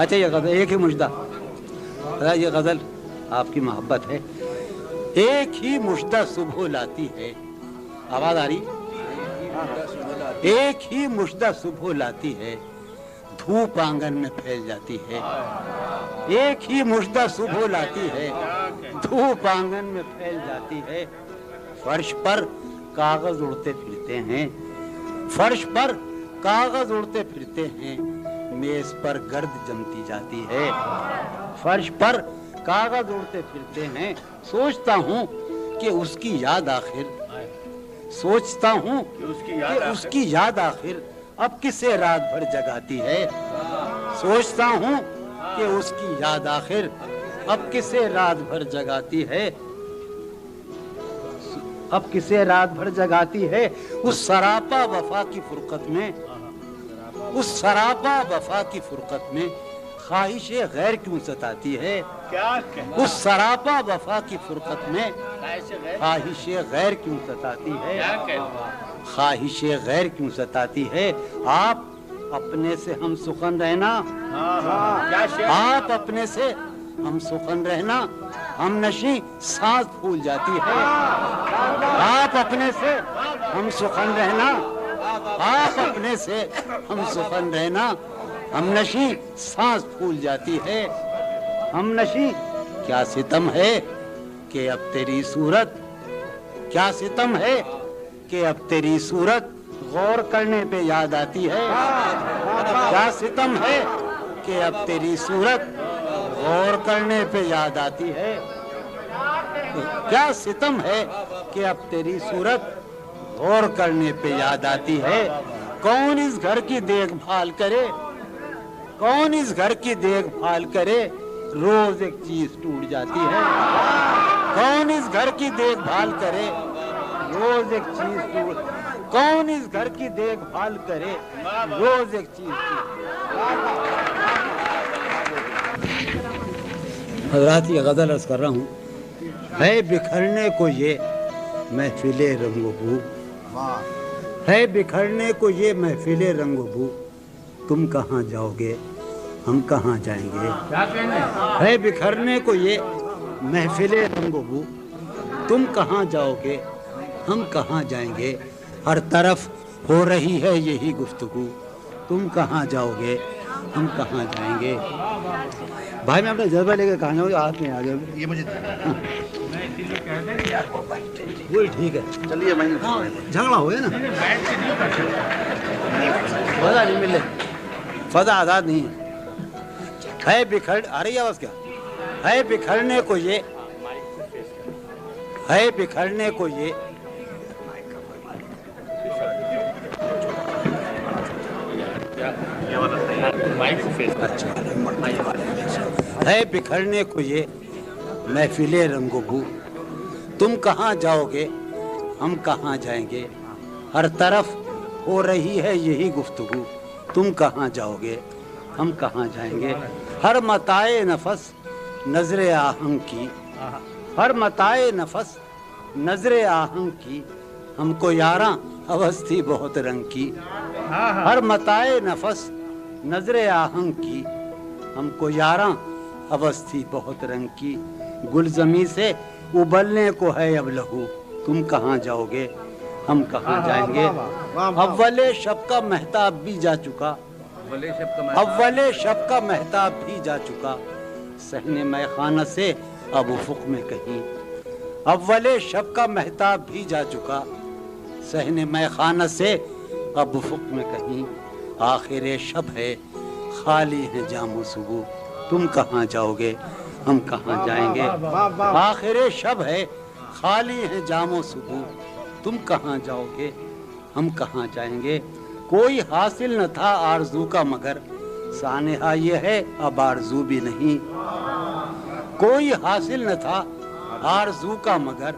اچھا یہ غزل ایک ہی مجدہ، یہ غزل آپ کی محبت ہے. ایک ہی مجدہ صبح لاتی ہے، آواز آ رہی؟ ایک ہی مجدہ صبح لاتی ہے، دھوپ آنگن میں پھیل جاتی ہے. ایک ہی مجدہ صبح لاتی ہے، دھوپ آنگن میں پھیل جاتی ہے. فرش پر کاغذ اڑتے پھرتے ہیں، فرش پر کاغذ اڑتے پھرتے ہیں، میز پر گرد جمتی جاتی ہے. فرش پر کاغذ اڑتے پھرتے ہیں، سوچتا ہوں کہ اس کی یاد آخر، سوچتا ہوں کہ اس کی یاد آخر اب کسے رات بھر جگاتی ہے. سوچتا ہوں کہ اس کی یاد آخر اب کسے رات بھر جگاتی ہے. اب کسے رات بھر جگاتی ہے. اس سراپا وفا کی فرقت میں، اس سراپا وفا کی فرقت میں خواہش غیر کیوں ستاتی ہے. اس سراپا وفا کی فرقت میں خواہش غیر کیوں ستاتی ہے. خواہش غیر کیوں ستاتی ہے. آپ اپنے سے ہم سخن رہنا، آپ اپنے سے ہم سخن رہنا، ہم نشیں سانس پھول جاتی ہے. آپ اپنے سے ہم سخن رہنا، آپ اپنے سے ہم سخن رہنا، ہم نشیں سانس پھول جاتی ہے. ہم نشیں کیا ستم ہے کہ اب تیری صورت، کیا ستم ہے کہ اب تیری صورت غور کرنے پہ یاد آتی ہے. کیا ستم ہے کہ اب تیری صورت غور کرنے پہ یاد آتی ہے. کیا ستم ہے کہ اب تیری صورت غور کرنے پہ یاد آتی ہے. کون اس گھر کی دیکھ بھال کرے، کون اس گھر کی دیکھ بھال کرے، روز ایک چیز ٹوٹ جاتی ہے. کون اس گھر کی دیکھ بھال کرے، روز ایک چیز ٹوٹ، کون اس گھر کی دیکھ بھال کرے، روز ایک چیز ٹوٹ. حضرات یہ غزل عرض کر رہا ہوں. ہے بکھرنے کو یہ محفل رنگ و بو، ہے بکھرنے کو یہ محفل رنگ و بو، تم کہاں جاؤ گے ہم کہاں جائیں گے. ہے بکھرنے کو یہ محفل رنگ و بو، تم کہاں جاؤ گے ہم کہاں جائیں گے. ہر طرف ہو رہی ہے یہی گفتگو، تم کہاں جاؤ گے ہم کہاں جائیں گے. بھائی میں اپنا جذبہ لے کے کہاں جاؤں، ہاتھ میں آ گیا یہ مجھے وہی ٹھیک ہے. چلیے میں جھگڑا ہو گیا نا، فضا نہیں ملے، فضا آزاد نہیں ہے. بکھر آ رہی آواز کیا ہے. بکھرنے کو یہ ہے، بکھرنے کو یہ ہے، بکھرنے کو یہ محفل رنگ و بو، تم کہاں جاؤ گے ہم کہاں جائیں گے. ہر طرف ہو رہی ہے یہی گفتگو، تم کہاں جاؤ گے ہم کہاں جائیں گے. ہر متاع نفس نظر آہنگ کی، ہر متاع نفس نظر آہنگ کی، ہم کو یاراں ہوس تھی بہت رنگ کی. ہر متاع نفس نظر آہنگ کی، ہم کو یاراں ہوس تھی بہت رنگ کی. گلزمی سے ابلنے کو ہے اب لہو، تم کہاں جاؤ گے ہم کہاں جائیں گے. اول شب کا مہتاب بھی جا چکا، اول شب کا مہتاب بھی جا چکا، صحن مے خانہ سے اب افق میں کہیں. اول شب کا مہتاب بھی جا چکا، صحن مے خانہ سے اب افق میں کہیں. آخر شب ہے خالی ہے جام و صبح، تم کہاں جاؤ گے ہم کہاں جائیں گے. آخر شب ہے خالی ہے جام و صبح، تم کہاں جاؤ گے ہم کہاں جائیں گے. کوئی حاصل نہ تھا آرزو کا مگر سانحہ یہ ہے اب آرزو بھی نہیں. کوئی حاصل نہ تھا آرزو کا مگر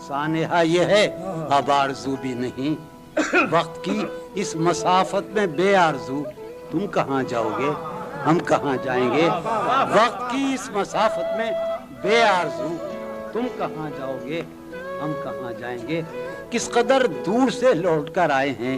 سانحہ یہ ہے اب آرزو بھی نہیں. وقت کی اس مسافت میں بے آرزو، تم کہاں جاؤ گے ہم کہاں جائیں گے. وقت کی اس مسافت میں بے آرزو، تم کہاں جاؤ گے ہم کہاں جائیں گے. کس قدر دور سے لوٹ کر آئے ہیں،